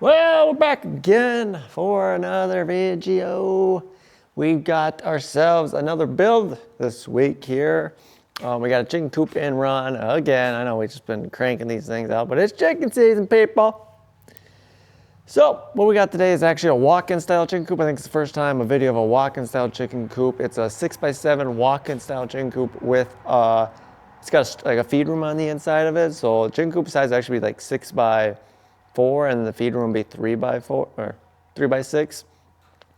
Well, we're back again for another video. We've got ourselves another build this week here. We got a chicken coop in run again. I know we've just been cranking these things out, but it's chicken season, people. So what we got today is actually a walk-in style chicken coop. I think it's the first time a video of a walk-in style chicken coop. It's a 6x7 walk-in style chicken coop with it's got like a feed room on the inside of it. So chicken coop size actually be like 6x4, and the feed room will be 3x4 or 3x6.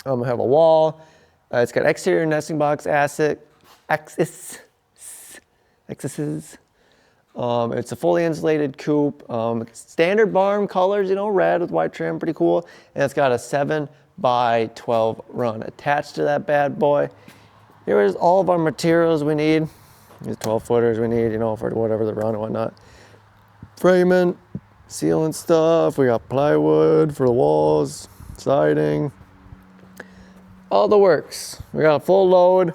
We have a wall. It's got exterior nesting box axes. It's a fully insulated coop. Standard barn colors, red with white trim, pretty cool. And it's got a 7x12 run attached to that bad boy. Here is all of our materials we need. These 12 footers we need, for whatever the run and whatnot. Framing, sealing stuff. We got plywood for the walls, siding, all the works. We got a full load.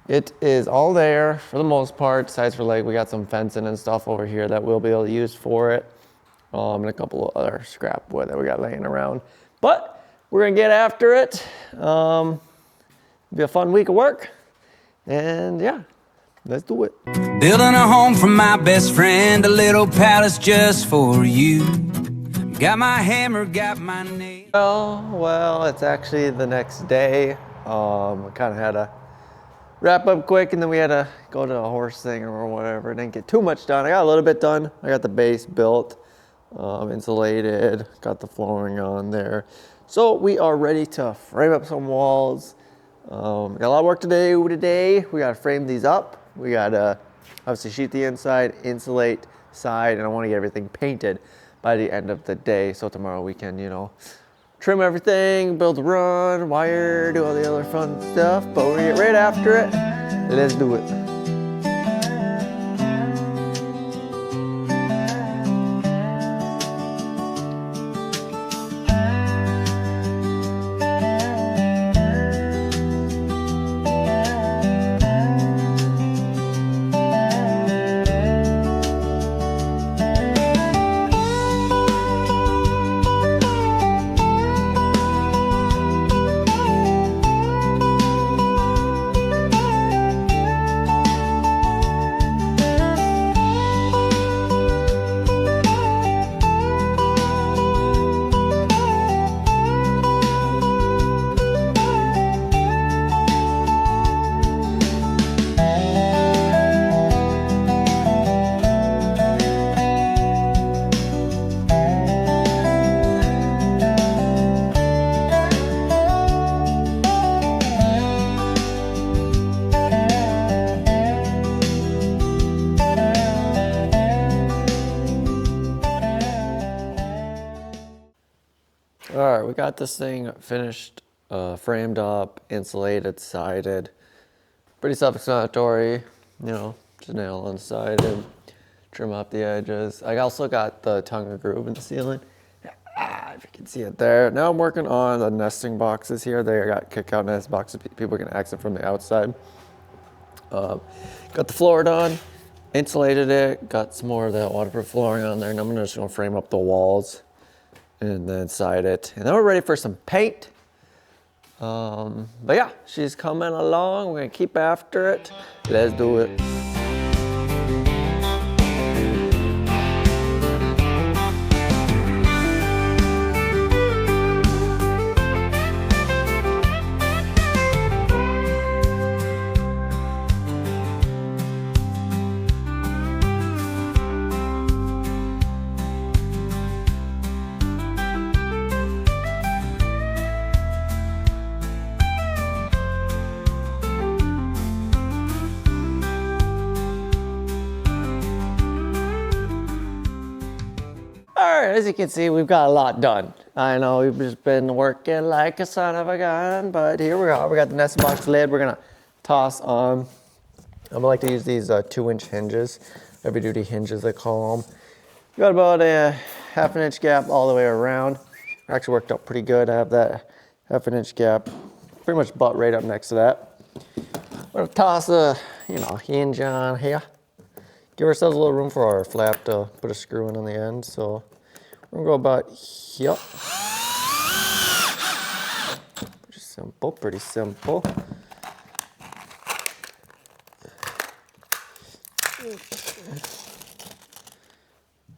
It is all there for the most part, besides for we got some fencing and stuff over here that we'll be able to use for it. And a couple of other scrap wood that we got laying around. But we're gonna get after it. It'll be a fun week of work. And yeah, let's do it. Building a home for my best friend, a little palace just for you. Got my hammer, got my nail. Well, it's actually the next day. We kind of had to wrap up quick, and then we had to go to a horse thing or whatever. Didn't get too much done. I got a little bit done. I got the base built, insulated, got the flooring on there. So we are ready to frame up some walls. Got a lot of work to do today. We got to frame these up. We got to obviously sheet the inside, insulate side, and I want to get everything painted by the end of the day. So tomorrow we can, trim everything, build the run, wire, do all the other fun stuff. But we're gonna get right after it. Let's do it. All right, we got this thing finished, framed up, insulated, sided. Pretty self-explanatory, just nail on the side and trim up the edges. I also got the tongue and groove in the ceiling. If you can see it there. Now I'm working on the nesting boxes here. They got kick-out nest boxes. People can access from the outside. Got the floor done, insulated it, got some more of that waterproof flooring on there, and I'm just gonna frame up the walls and then side it. And then we're ready for some paint. But yeah, she's coming along. We're gonna keep after it. Let's do it. All right, as you can see, we've got a lot done. I know we've just been working like a son of a gun, but here we are. We got the nesting box lid. We're gonna toss on. I like to use these 2-inch hinges, heavy duty hinges they call them. Got about a half-inch gap all the way around. Actually worked out pretty good. I have that half-inch gap pretty much butt right up next to that. We're gonna toss a hinge on here. Give ourselves a little room for our flap to put a screw in on the end. So we're gonna go about here. simple, pretty simple.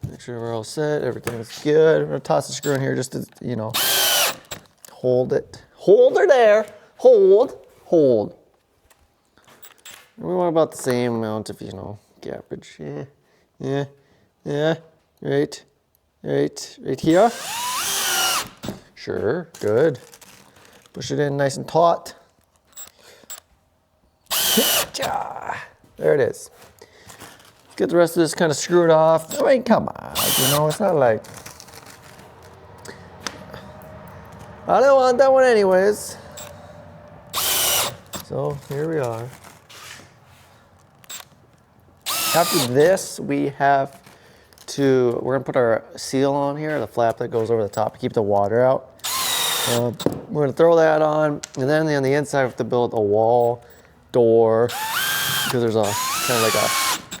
Make sure we're all set, everything's good. I'm gonna toss the screw in here just to, you know, hold it. Hold her there, hold. And we want about the same amount of, you know, gappage. Yeah, right here. Sure, good. Push it in nice and taut. There it is. Let's get the rest of this kind of screwed off. I mean, come on, you know, it's not like... I don't want that one anyways. So, here we are. After this, we have to, we're gonna put our seal on here, the flap that goes over the top to keep the water out. We're gonna throw that on, and then on the inside we have to build a wall, door, because there's a kind of like a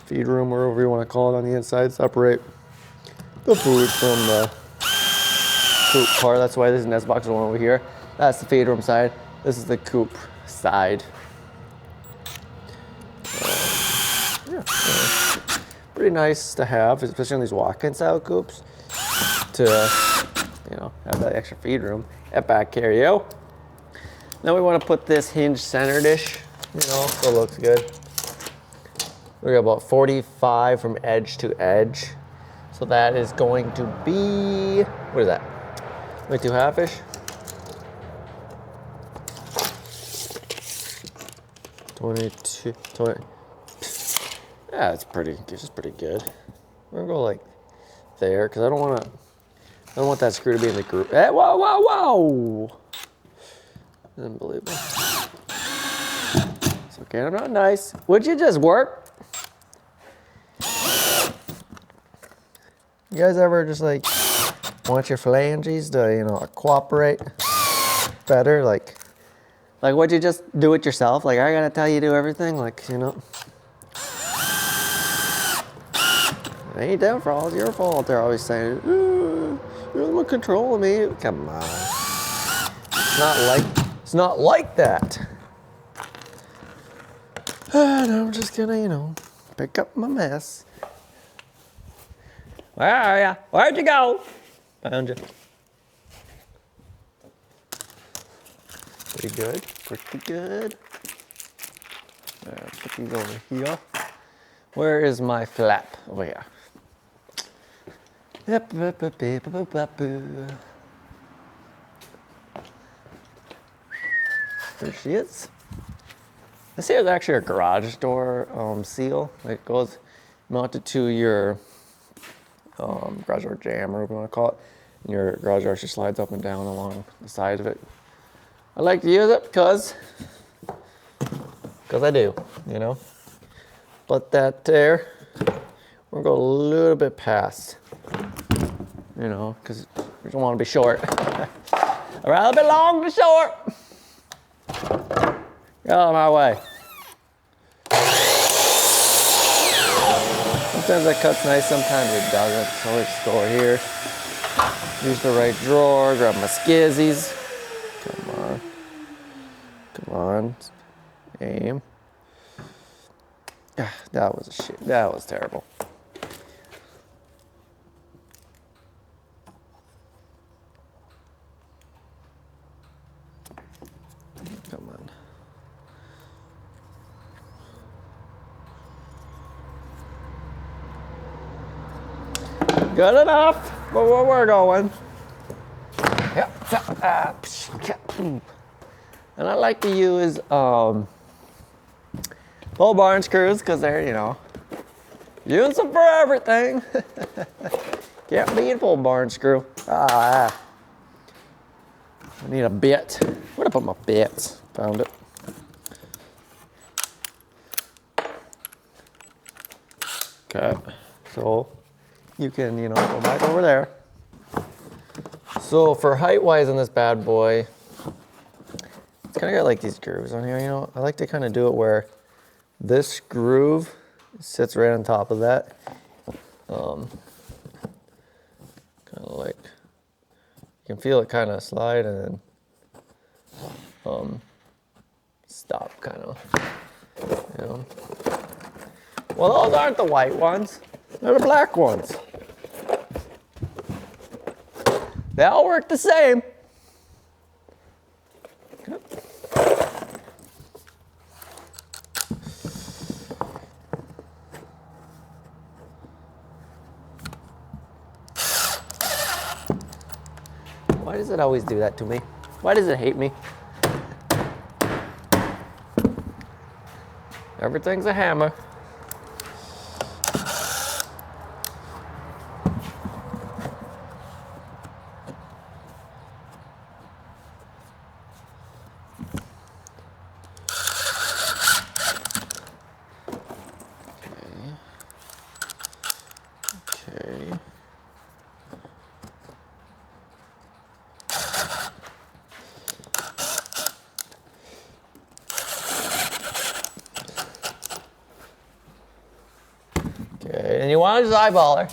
feed room, or whatever you want to call it, on the inside. Separate the food from the coop part. That's why this nest box is one over here. That's the feed room side. This is the coop side. Yeah, pretty nice to have, especially on these walk-in style coops, to, you know, have that extra feed room at back here, yo. Now we want to put this hinge centered-ish, you know, so it looks good. We got about 45 from edge to edge. So that is going to be, what is that? 22.5-ish? 22, 20. Yeah, it's pretty good. We're gonna go like there, because I don't want that screw to be in the groove. Hey, whoa! Unbelievable. It's okay, I'm not nice. Would you just work? You guys ever just like want your phalanges to, you know, cooperate better? Like would you just do it yourself? Like, I gotta tell you to do everything? Like, you know. It ain't their fault, it's your fault. They're always saying, you're the one controlling me. Come on. It's not like that. And I'm just gonna, you know, pick up my mess. Where are ya? Where'd you go? Found you. Pretty good. Put these over here. Where is my flap? Over here. There she is. This here is actually a garage door seal. It goes mounted to your garage door jamb, or whatever you want to call it. And your garage door actually slides up and down along the side of it. I like to use it because I do, you know. But that there, we're gonna go a little bit past, you know, because we don't want to be short. I'd rather be long than short. Get out of my way. Sometimes that cuts nice, sometimes it doesn't. So let's go over here. Use the right drawer, grab my skizzies. Come on. Aim. That was a shit. That was terrible. Come on. Good enough for where we're going. Yep. And I like to use full barn screws because they're, you know, use them for everything. Can't beat a full barn screw. I need a bit. Where'd I put my bits? Found it. Okay, so you can, you know, go back over there. So for height-wise on this bad boy, it's kind of got like these grooves on here, you know. I like to kind of do it where this groove sits right on top of that. Kind of like, you can feel it kind of slide and then stop, kind of. You know. Well, those aren't the white ones. They're the black ones. They all work the same. Why does it always do that to me? Why does it hate me? Everything's a hammer. Okay. Okay, and you want to just eyeball her.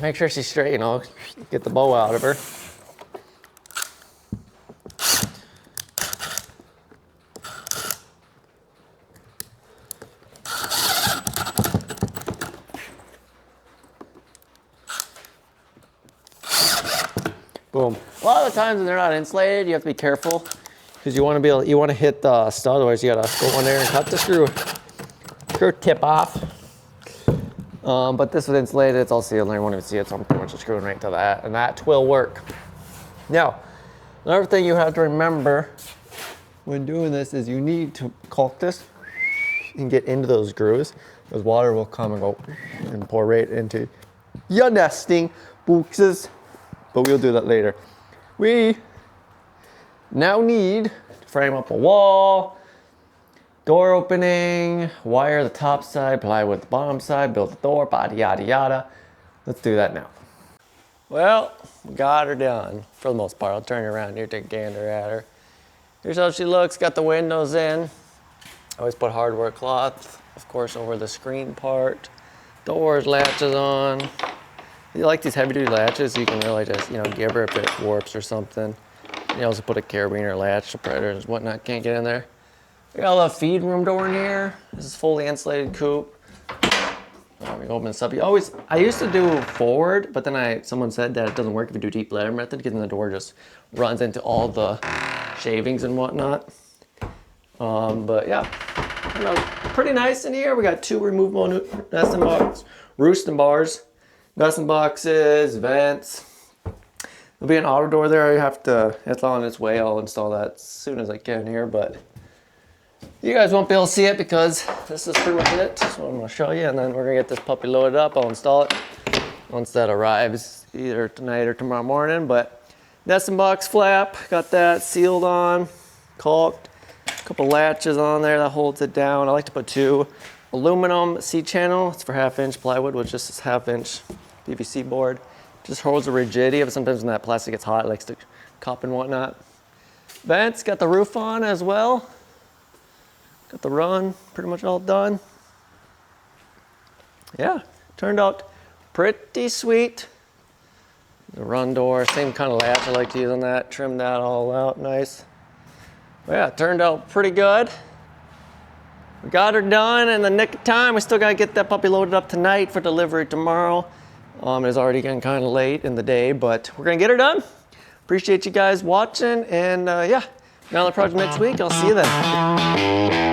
Make sure she's straight, you know, get the bow out of her. Boom. A lot of the times when they're not insulated, you have to be careful because you want to be able, you want to hit the stud, otherwise you gotta go in there and cut the screw tip off. But this was insulated, it's all sealed, and I won't even see it, so I'm pretty much just screwing right to that, and that will work. Now, another thing you have to remember when doing this is you need to caulk this and get into those grooves, because water will come and go and pour right into your nesting boxes. But we'll do that later. We now need to frame up a wall, door opening, wire the top side, plywood the bottom side, build the door, yada yada yada. Let's do that now. Well, we got her done for the most part. I'll turn her around here, take a gander at her. Here's how she looks, got the windows in. I always put hardware cloth, of course, over the screen part. Doors, latches on. You like these heavy duty latches, you can really just, you know, give her if it warps or something. You also put a carabiner latch so predators and whatnot can't get in there. We got a little feed room door in here. This is fully insulated coop. We open this up. I used to do forward, but then someone said that it doesn't work if you do deep ladder method because then the door just runs into all the shavings and whatnot. But yeah, pretty nice in here. We got 2 removable nesting boxes, roosting bars. Nesting boxes, vents. There'll be an auto door there. It's on its way. I'll install that as soon as I can here, but you guys won't be able to see it because this is pretty much it. So I'm gonna show you, and then we're gonna get this puppy loaded up. I'll install it once that arrives, either tonight or tomorrow morning. But nesting box flap, got that sealed on, caulked. A couple latches on there that holds it down. I like to put 2 aluminum C-channel. It's for 1/2-inch plywood with just this 1/2-inch PVC board. Just holds the rigidity of it. Sometimes when that plastic gets hot, it likes to cup and whatnot. Vents, got the roof on as well. Got the run pretty much all done. Yeah, turned out pretty sweet. The run door, same kind of latch I like to use on that. Trimmed that all out nice. But yeah, it turned out pretty good. We got her done in the nick of time. We still gotta get that puppy loaded up tonight for delivery tomorrow. It's already getting kind of late in the day, but we're gonna get her done. Appreciate you guys watching, and yeah, another project next week. I'll see you then.